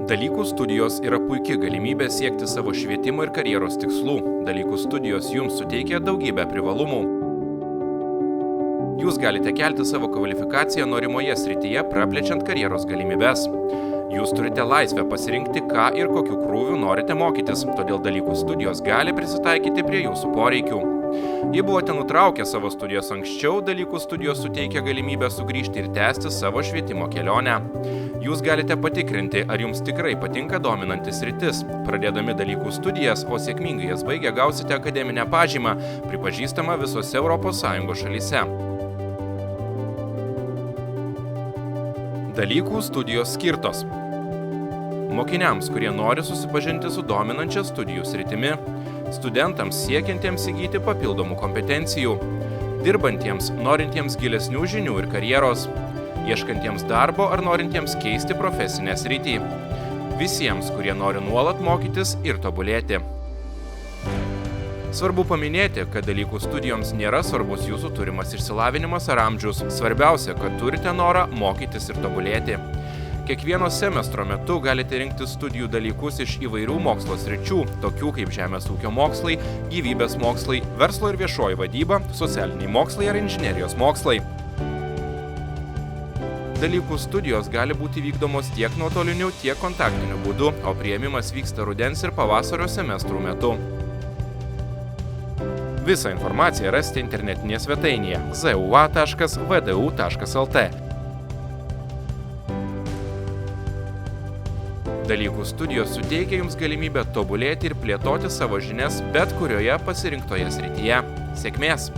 Dalykų studijos yra puikia galimybė siekti savo švietimo ir karjeros tikslų. Dalykų studijos jums suteikia daugybę privalumų. Jūs galite kelti savo kvalifikaciją norimoje srityje, praplečiant karjeros galimybes. Jūs turite laisvę pasirinkti, ką ir kokiu krūviu norite mokytis, todėl dalykų studijos gali prisitaikyti prie jūsų poreikių. Jei buvote nutraukę savo studijas anksčiau, dalykų studijos suteikia galimybę sugrįžti ir tęsti savo švietimo kelionę. Jūs galite patikrinti, ar jums tikrai patinka dominantis sritis. Pradėdami dalykų studijas, o sėkmingai jas baigę gausite akademinę pažymą, pripažįstamą visose ES šalyse. Dalykų studijos skirtos mokiniams, kurie nori susipažinti su dominančia studijų sritimi, studentams siekiantiems įgyti papildomų kompetencijų, dirbantiems, norintiems gilesnių žinių ir karjeros, ieškantiems darbo ar norintiems keisti profesinę sritį, visiems, kurie nori nuolat mokytis ir tobulėti. Svarbu paminėti, kad dalykų studijoms nėra svarbus jūsų turimas išsilavinimas ar amžius, svarbiausia, kad turite norą mokytis ir tobulėti. Kiekvieno semestro metu galite rinktis studijų dalykus iš įvairių mokslo sričių, tokių kaip žemės ūkio mokslai, gyvybės mokslai, verslo ir viešoji vadyba, socialiniai mokslai ar inžinerijos mokslai. Dalykų studijos gali būti vykdomos tiek nuotoliniu, tiek kontaktiniu būdu, o priėmimas vyksta rudens ir pavasario semestrų metu. Visą informaciją rasite internetinėje svetainėje zua.vdu.lt. Dalykų studijos suteikia jums galimybę tobulėti ir plėtoti savo žinias bet kurioje pasirinktoje srityje. Sėkmės!